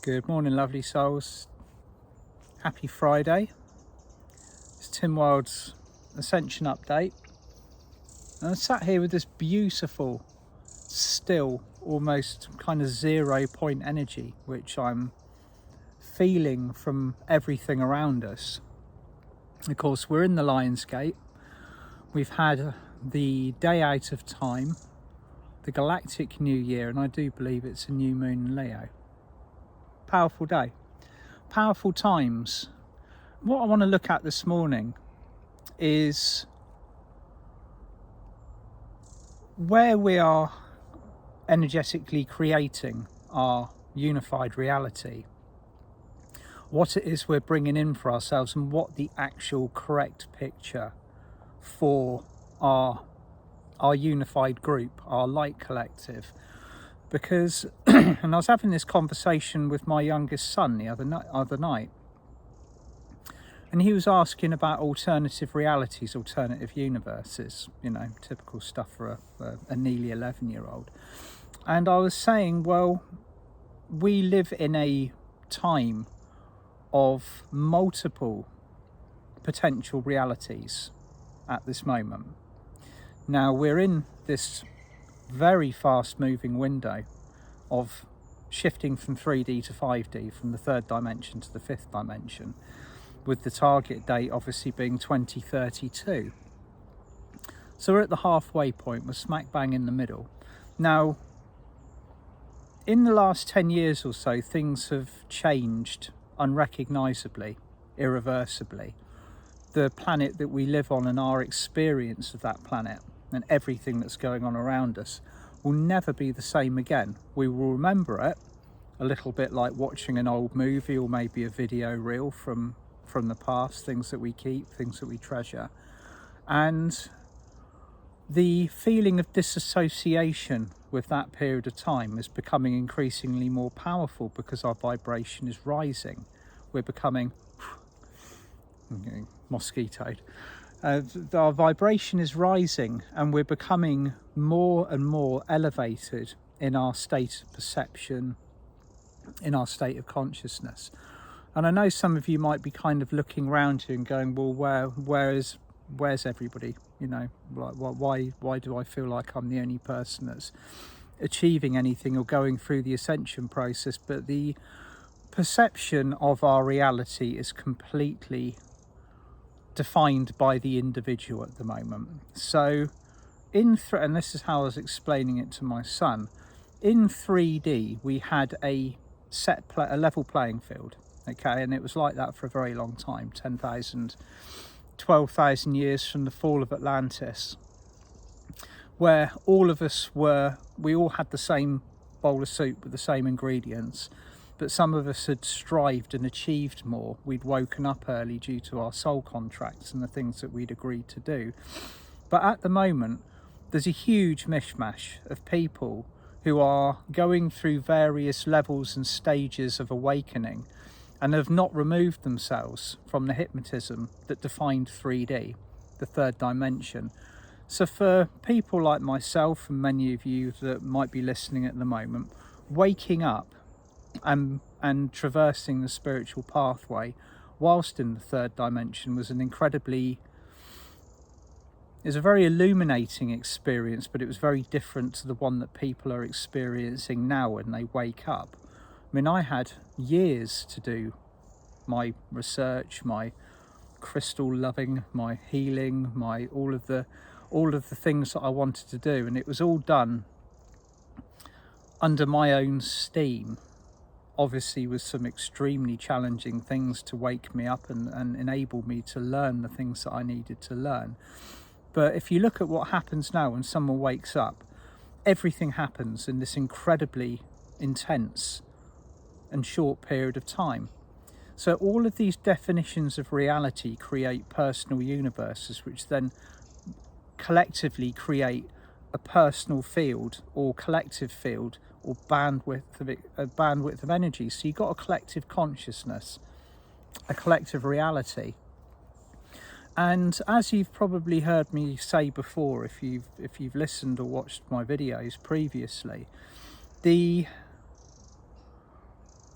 Good morning, lovely souls. Happy Friday. It's Tim Wild's Ascension update. And I'm sat here with this beautiful, still, almost kind of 0 point energy, which I'm feeling from everything around us. Of course, we're in the Lion's Gate. We've had the day out of time, the galactic new year, and I do believe it's a new moon in Leo. Powerful day, powerful times. What I want to look at this morning is where we are energetically creating our unified reality, what it is we're bringing in for ourselves, and what the actual correct picture for our unified group, our light collective. Because, and I was having this conversation with my youngest son the other night, and he was asking about alternative realities, alternative universes, you know, typical stuff for a nearly 11-year-old. And I was saying, well, we live in a time of multiple potential realities at this moment. Now, we're in this very fast moving window of shifting from 3D to 5D, from the third dimension to the fifth dimension, with the target date obviously being 2032. So we're at the halfway point, we're smack bang in the middle. Now, in the last 10 years or so, things have changed unrecognisably, irreversibly. The planet that we live on and our experience of that planet and everything that's going on around us will never be the same again. We will remember it a little bit like watching an old movie or maybe a video reel from the past, things that we keep, things that we treasure. And the feeling of disassociation with that period of time is becoming increasingly more powerful because our vibration is rising. We're becoming mosquitoed. Our vibration is rising and we're becoming more and more elevated in our state of perception, in our state of consciousness. And I know some of you might be kind of looking around you and going, well, where's everybody? You know, like, why do I feel like I'm the only person that's achieving anything or going through the ascension process? But the perception of our reality is completely defined by the individual at the moment. So and this is how I was explaining it to my son, in 3D we had a level playing field, okay, and it was like that for a very long time, 10,000 12,000 years from the fall of Atlantis, where all of us we all had the same bowl of soup with the same ingredients, but some of us had strived and achieved more. We'd woken up early due to our soul contracts and the things that we'd agreed to do. But at the moment, there's a huge mishmash of people who are going through various levels and stages of awakening and have not removed themselves from the hypnotism that defined 3D, the third dimension. So for people like myself and many of you that might be listening at the moment, waking up and traversing the spiritual pathway whilst in the third dimension was a very illuminating experience, but it was very different to the one that people are experiencing now when they wake up. I mean, I had years to do my research, my crystal loving, my healing, my all of the things that I wanted to do, and it was all done under my own steam, obviously with some extremely challenging things to wake me up and enable me to learn the things that I needed to learn. But if you look at what happens now when someone wakes up, everything happens in this incredibly intense and short period of time. So all of these definitions of reality create personal universes, which then collectively create a personal field or collective field or bandwidth of energy. So you've got a collective consciousness, a collective reality. And as you've probably heard me say before, if you've listened or watched my videos previously, the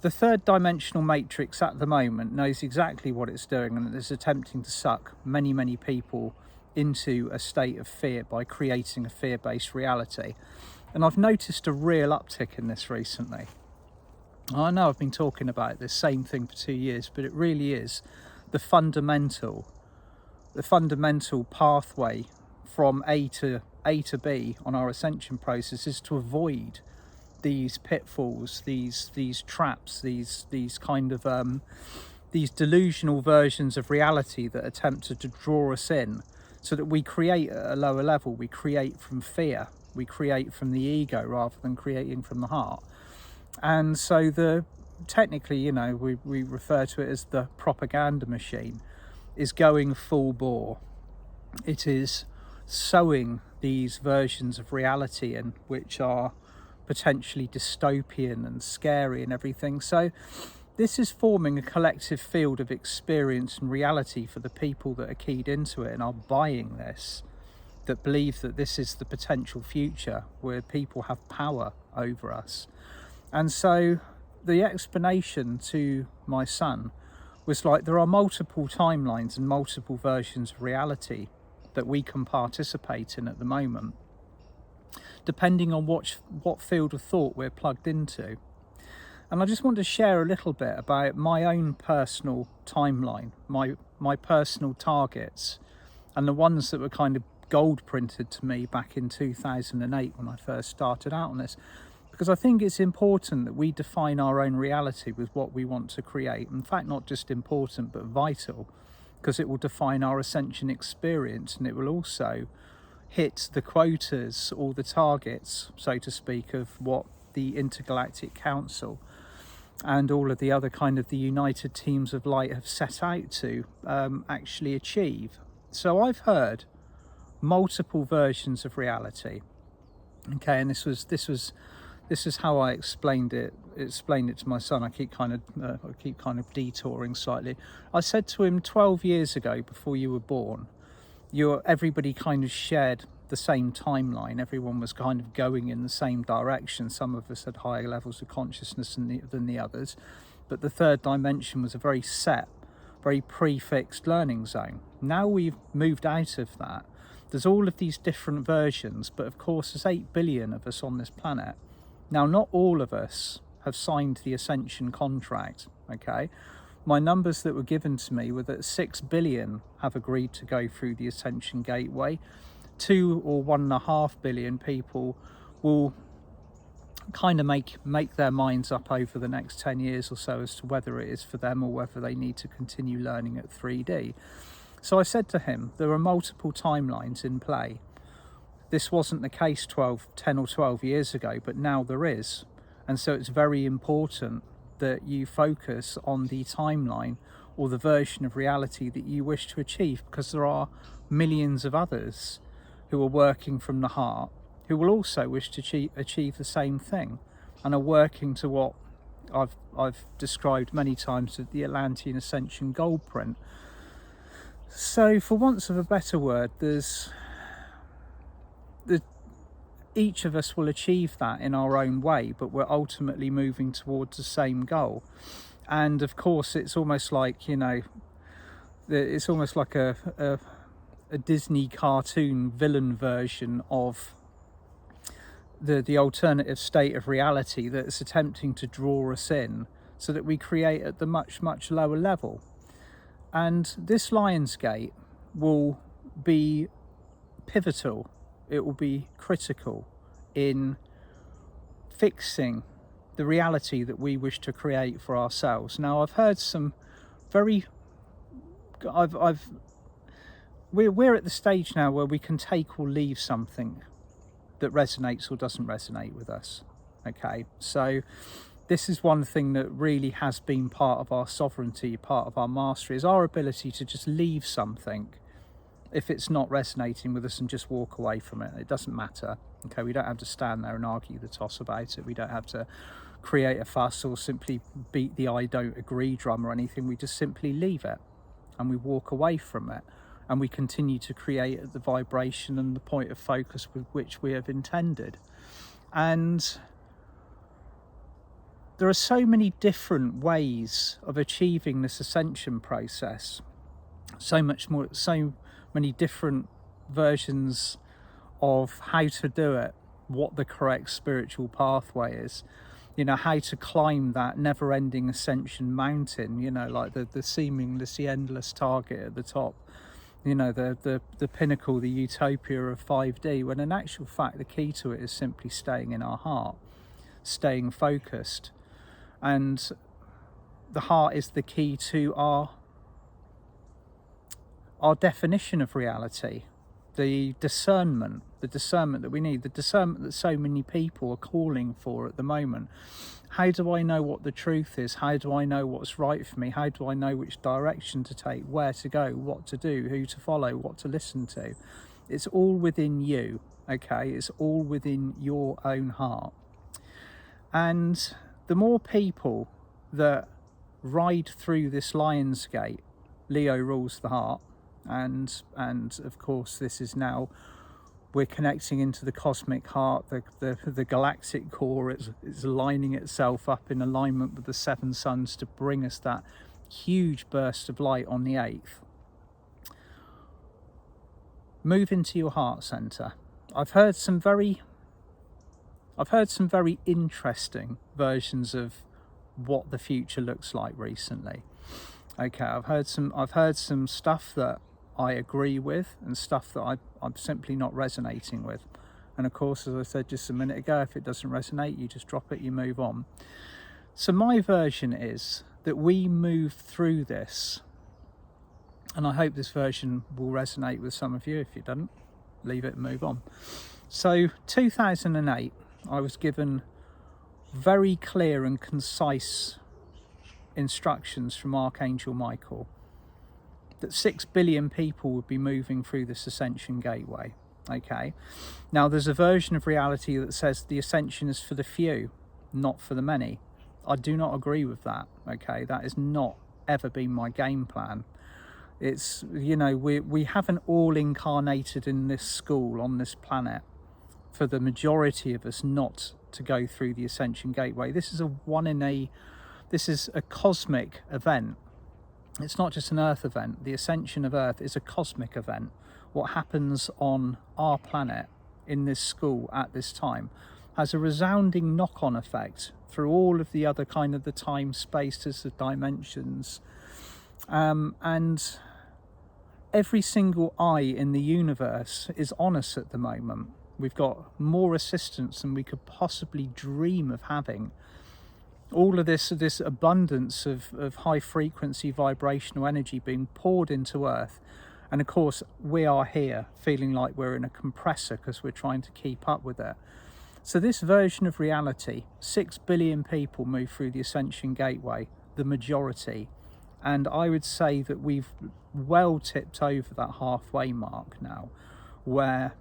The third dimensional matrix at the moment knows exactly what it's doing, and it's attempting to suck many people into a state of fear by creating a fear-based reality. And I've noticed a real uptick in this recently. I know I've been talking about this same thing for 2 years, but it really is the fundamental pathway from A to B on our ascension process is to avoid these pitfalls, these traps, these kind of these delusional versions of reality that attempted to draw us in, so that we create at a lower level. We create from fear, we create from the ego rather than creating from the heart. And so technically, you know, we refer to it as the propaganda machine is going full bore. It is sowing these versions of reality in, which are potentially dystopian and scary and everything. So this is forming a collective field of experience and reality for the people that are keyed into it and are buying this, that believe that this is the potential future where people have power over us. And so the explanation to my son was like, there are multiple timelines and multiple versions of reality that we can participate in at the moment, depending on what field of thought we're plugged into. And I just want to share a little bit about my own personal timeline, my personal targets, and the ones that were kind of gold printed to me back in 2008 when I first started out on this. Because I think it's important that we define our own reality with what we want to create. In fact, not just important, but vital, because it will define our ascension experience, and it will also hit the quotas or the targets, so to speak, of what the Intergalactic Council and all of the other kind of the United Teams of Light have set out to actually achieve. So I've heard multiple versions of reality. Okay, and this is how I explained it to my son. I keep kind of detouring slightly. I said to him 12 years ago, before you were born, everybody kind of shared the same timeline. Everyone was kind of going in the same direction. Some of us had higher levels of consciousness than the others, but the third dimension was a very set, very prefixed learning zone. Now we've moved out of that. There's all of these different versions, but of course there's 8 billion of us on this planet. Now, not all of us have signed the ascension contract, okay? My numbers that were given to me were that 6 billion have agreed to go through the ascension gateway. 2 or 1.5 billion people will kind of make their minds up over the next 10 years or so as to whether it is for them or whether they need to continue learning at 3D. So I said to him, there are multiple timelines in play. This wasn't the case 10 or 12 years ago, but now there is. And so it's very important that you focus on the timeline or the version of reality that you wish to achieve, because there are millions of others who are working from the heart who will also wish to achieve the same thing and are working to what I've described many times as the Atlantean Ascension gold print. So for want of a better word, each of us will achieve that in our own way, but we're ultimately moving towards the same goal. And of course, it's almost like, you know, it's almost like a Disney cartoon villain version of the alternative state of reality that's attempting to draw us in so that we create at the much lower level. And this Lionsgate will be pivotal. It will be critical in fixing the reality that we wish to create for ourselves. Now, I've heard some very... We're at the stage now where we can take or leave something that resonates or doesn't resonate with us. Okay, so this is one thing that really has been part of our sovereignty, part of our mastery, is our ability to just leave something if it's not resonating with us and just walk away from it. It doesn't matter. Okay, we don't have to stand there and argue the toss about it. We don't have to create a fuss or simply beat the I don't agree drum or anything. We just simply leave it and we walk away from it, and we continue to create at the vibration and the point of focus with which we have intended. And there are so many different ways of achieving this ascension process, so many different versions of how to do it, what the correct spiritual pathway is, you know, how to climb that never-ending ascension mountain, you know, like the seamlessly endless target at the top, you know, the pinnacle, the utopia of 5D, when in actual fact the key to it is simply staying in our heart, staying focused. And the heart is the key to our definition of reality, the discernment that we need, the discernment that so many people are calling for at the moment. How do I know what the truth is? How do I know what's right for me? How do I know which direction to take, where to go, what to do, who to follow, what to listen to? It's all within you, okay? It's all within your own heart. And the more people that ride through this lion's gate, Leo rules the heart, and of course this is now, we're connecting into the cosmic heart, the galactic core is lining itself up in alignment with the 7 suns to bring us that huge burst of light on the 8th. Move into your heart center. I've heard some very interesting versions of what the future looks like recently. Okay, I've heard some stuff that I agree with and stuff that I'm simply not resonating with. And of course, as I said just a minute ago, if it doesn't resonate, you just drop it, you move on. So my version is that we move through this, and I hope this version will resonate with some of you. If you don't, leave it and move on. So 2008, I was given very clear and concise instructions from Archangel Michael that 6 billion people would be moving through this ascension gateway. Okay, now there's a version of reality that says the ascension is for the few, not for the many. I do not agree with that. Okay, that has not ever been my game plan. It's, you know, we haven't all incarnated in this school on this planet for the majority of us not to go through the ascension gateway. This is a cosmic event. It's not just an Earth event. The ascension of Earth is a cosmic event. What happens on our planet in this school at this time has a resounding knock-on effect through all of the other kind of the time spaces, the dimensions, and every single eye in the universe is on us at the moment. We've got more assistance than we could possibly dream of having. All of this abundance of high frequency vibrational energy being poured into Earth, and of course we are here feeling like we're in a compressor because we're trying to keep up with it. So this version of reality, 6 billion people move through the ascension gateway, the majority, and I would say that we've well tipped over that halfway mark now, where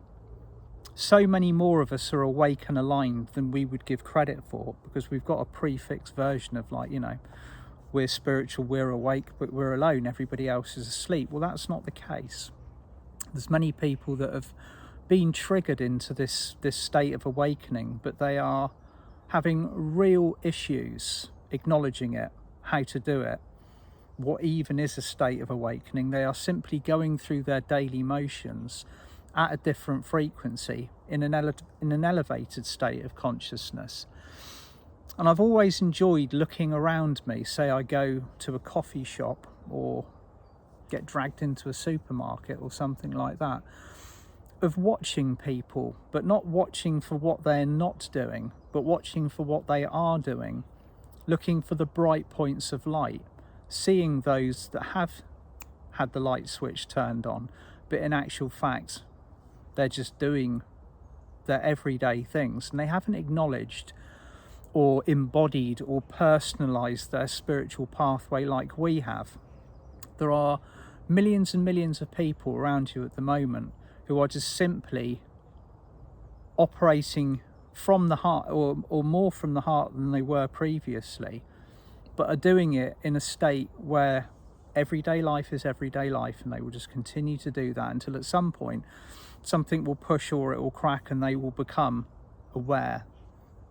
so many more of us are awake and aligned than we would give credit for, because we've got a prefix version of, like, you know, we're spiritual, we're awake, but we're alone, everybody else is asleep. Well, that's not the case. There's many people that have been triggered into this state of awakening, but they are having real issues acknowledging it, how to do it, what even is a state of awakening. They are simply going through their daily motions at a different frequency in an elevated state of consciousness. And I've always enjoyed looking around me. Say I go to a coffee shop or get dragged into a supermarket or something like that, of watching people, but not watching for what they're not doing, but watching for what they are doing, looking for the bright points of light, seeing those that have had the light switch turned on, but in actual fact they're just doing their everyday things, and they haven't acknowledged or embodied or personalized their spiritual pathway like we have. There are millions and millions of people around you at the moment who are just simply operating from the heart, or more from the heart than they were previously, but are doing it in a state where everyday life is everyday life, and they will just continue to do that until at some point something will push or it will crack and they will become aware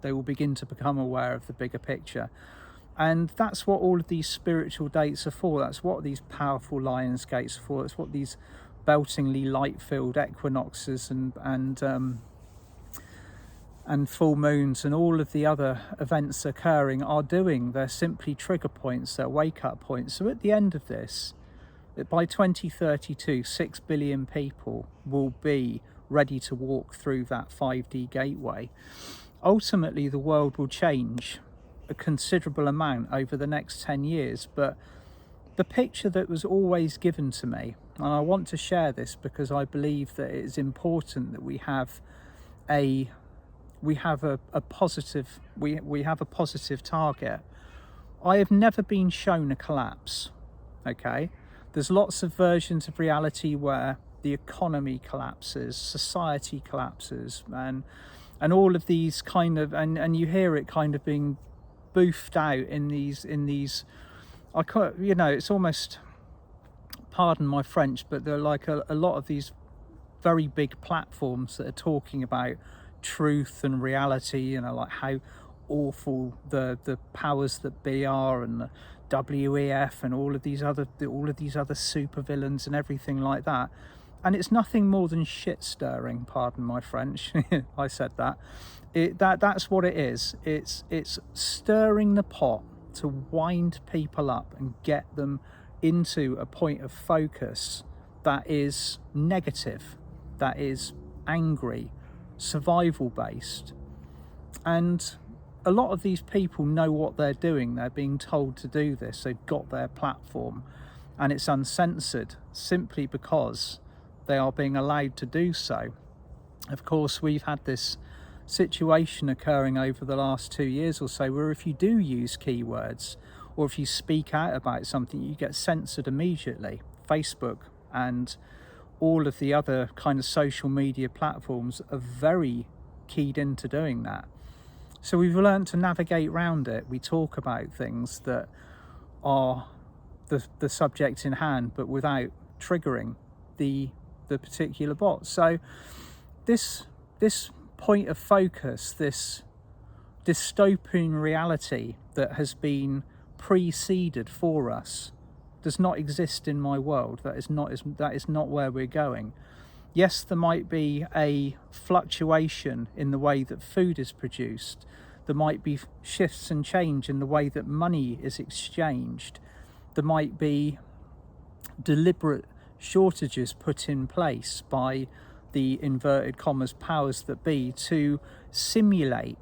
They will begin to become aware of the bigger picture. And that's what all of these spiritual dates are for. That's what these powerful Lions gates are for. That's what these beltingly light-filled equinoxes and full moons and all of the other events occurring are doing. They're simply trigger points, they're wake-up points. So at the end of this, by 2032, 6 billion people will be ready to walk through that 5D gateway. Ultimately, the world will change a considerable amount over the next 10 years, but the picture that was always given to me, and I want to share this because I believe that it is important that we have a positive target. I have never been shown a collapse. Okay, there's lots of versions of reality where the economy collapses, society collapses, and all of these kind of, and you hear it kind of being boofed out in these I can't, you know, it's almost, pardon my French, but they're like a lot of these very big platforms that are talking about truth and reality, you know, like how awful the powers that be are, and the WEF and all of these other supervillains and everything like that. And it's nothing more than shit stirring, pardon my French. I said that. That's what it is. It's stirring the pot to wind people up and get them into a point of focus that is negative, that is angry, survival based. And a lot of these people know what they're doing. They're being told to do this. They've got their platform and it's uncensored simply because they are being allowed to do so. Of course, we've had this situation occurring over the last 2 years or so where if you do use keywords or if you speak out about something, you get censored immediately. Facebook and all of the other kind of social media platforms are very keyed into doing that. So we've learned to navigate around it. We talk about things that are the subject in hand, but without triggering the particular bot. So this point of focus, this dystopian reality that has been preceded for us, does not exist in my world. That is not where we're going. Yes, there might be a fluctuation in the way that food is produced. There might be shifts and change in the way that money is exchanged. There might be deliberate shortages put in place by the inverted commas powers that be to simulate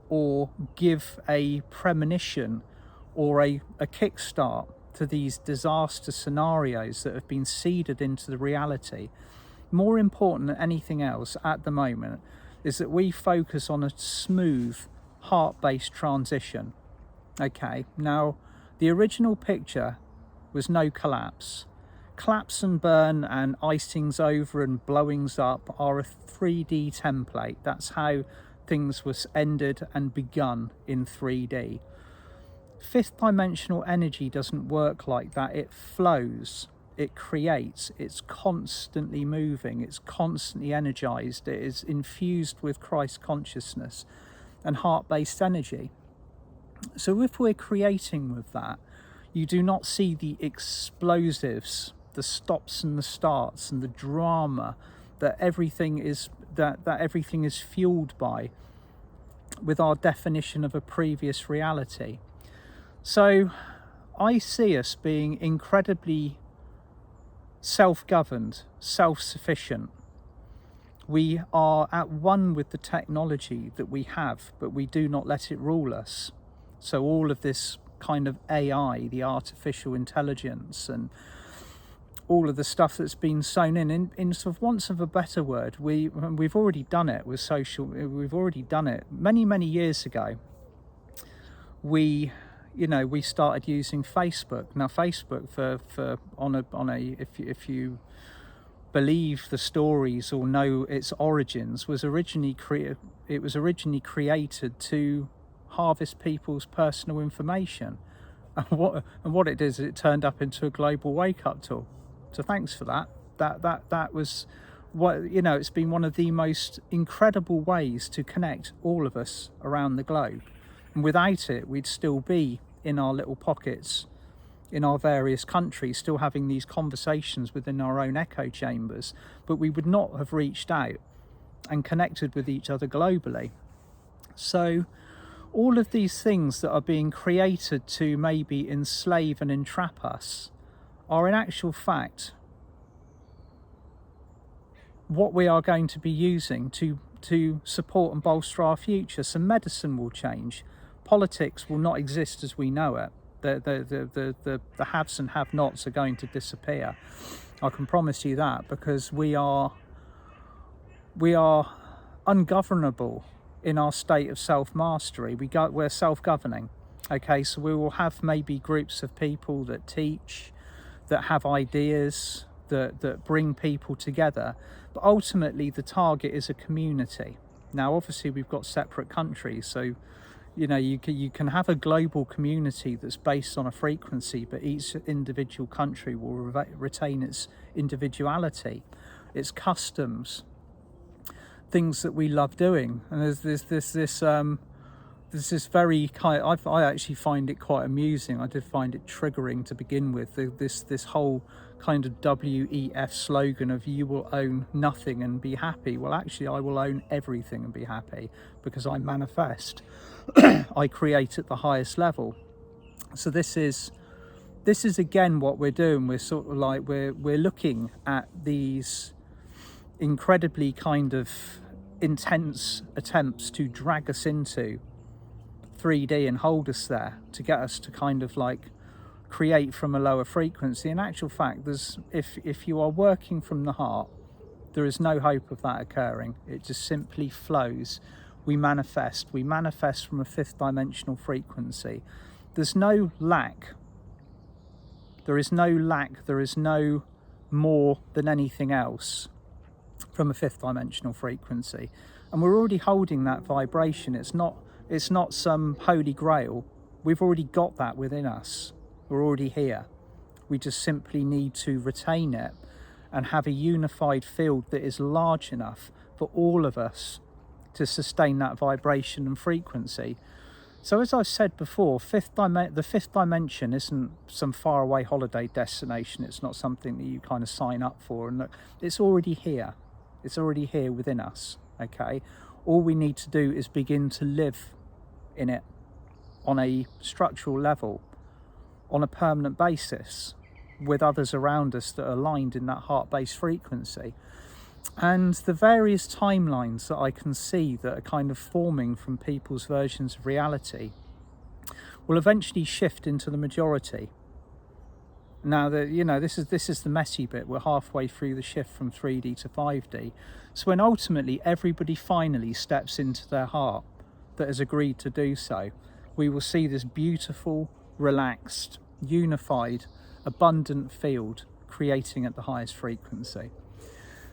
or give a premonition or a kickstart to these disaster scenarios that have been seeded into the reality. More important than anything else at the moment is that we focus on a smooth heart-based transition. Okay, now the original picture was no collapse. Collapse and burn and icings over and blowings up are a 3D template. That's how things was ended and begun in 3D. Fifth dimensional energy doesn't work like that. It flows, it creates, it's constantly moving, it's constantly energized, it is infused with Christ consciousness and heart-based energy. So if we're creating with that, you do not see the explosives, the stops and the starts and the drama that everything is fueled by with our definition of a previous reality. So I see us being incredibly self-governed, self-sufficient. We are at one with the technology that we have, but we do not let it rule us. So all of this kind of AI, the artificial intelligence, and all of the stuff that's been sown in sort of, want of a better word, we've already done it with social. We've already done it many years ago. We started using Facebook. Now Facebook if you believe the stories or know its origins, was originally created to harvest people's personal information, and what it did is it turned up into a global wake-up tool. So thanks for that. That was it's been one of the most incredible ways to connect all of us around the globe. And without it, we'd still be in our little pockets in our various countries, still having these conversations within our own echo chambers, but we would not have reached out and connected with each other globally. So all of these things that are being created to maybe enslave and entrap us are in actual fact what we are going to be using to support and bolster our future. So medicine will change, politics will not exist as we know it. The haves and have-nots are going to disappear. I can promise you that, because we are ungovernable in our state of self-mastery. We're self-governing. Okay, so we will have maybe groups of people that teach, that have ideas, that bring people together, but ultimately the target is a community. Now obviously we've got separate countries, so you can have a global community that's based on a frequency, but each individual country will retain its individuality, its customs, things that we love doing. And there's this very kind of, I actually find it quite amusing. I did find it triggering to begin with, this whole kind of WEF slogan of "you will own nothing and be happy." Well, actually I will own everything and be happy, because I manifest. I create at the highest level. So this is again what we're doing. We're sort of like we're looking at these incredibly kind of intense attempts to drag us into 3D and hold us there, to get us to kind of like create from a lower frequency. In actual fact, if you are working from the heart, there is no hope of that occurring. It just simply flows. We manifest from a fifth dimensional frequency. There's no lack. There is no lack. There is no more than anything else from a fifth dimensional frequency. And we're already holding that vibration. It's not some holy grail. We've already got that within us. We're already here. We just simply need to retain it and have a unified field that is large enough for all of us to sustain that vibration and frequency. So as I've said before, the fifth dimension isn't some faraway holiday destination. It's not something that you kind of sign up for. And look, it's already here. It's already here within us. Okay, all we need to do is begin to live in it on a structural level, on a permanent basis, with others around us that are aligned in that heart-based frequency. And the various timelines that I can see that are kind of forming from people's versions of reality will eventually shift into the majority. Now, this is the messy bit. We're halfway through the shift from 3D to 5D. So when ultimately everybody finally steps into their heart that has agreed to do so, we will see this beautiful, relaxed, unified, abundant field creating at the highest frequency.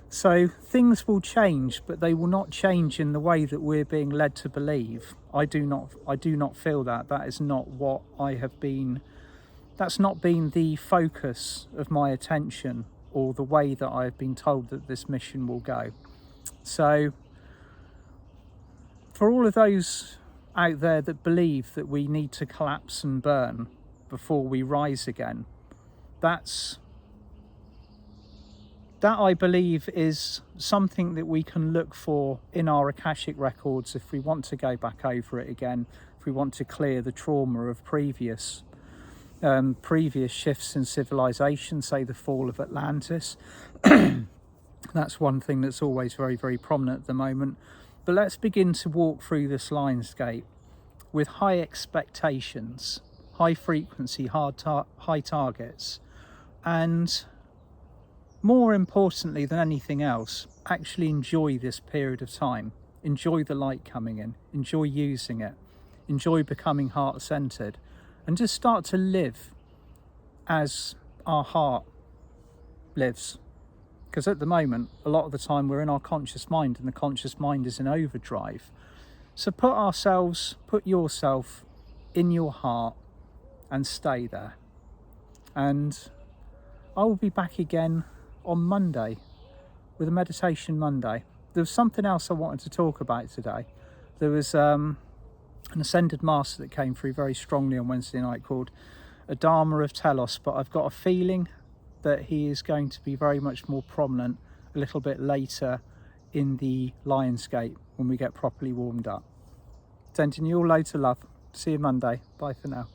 So things will change, but they will not change in the way that we're being led to believe. I do not feel that. That is not what I have been. That's not been the focus of my attention, or the way that I have been told that this mission will go. So for all of those out there that believe that we need to collapse and burn before we rise again, that I believe is something that we can look for in our Akashic records if we want to go back over it again, if we want to clear the trauma of previous shifts in civilization, say the fall of Atlantis. That's one thing that's always very, very prominent at the moment. But let's begin to walk through this lionscape with high expectations, high frequency, high targets, and more importantly than anything else, actually enjoy this period of time. Enjoy the light coming in, enjoy using it, enjoy becoming heart-centered, and just start to live as our heart lives. Because at the moment, a lot of the time we're in our conscious mind, and the conscious mind is in overdrive. So put yourself in your heart and stay there. And I will be back again on Monday with a Meditation Monday. There was something else I wanted to talk about today. There was an Ascended Master that came through very strongly on Wednesday night called a Dharma of Telos, but I've got a feeling that he is going to be very much more prominent a little bit later in the Lionsgate when we get properly warmed up. Sending you all loads of love. See you Monday. Bye for now.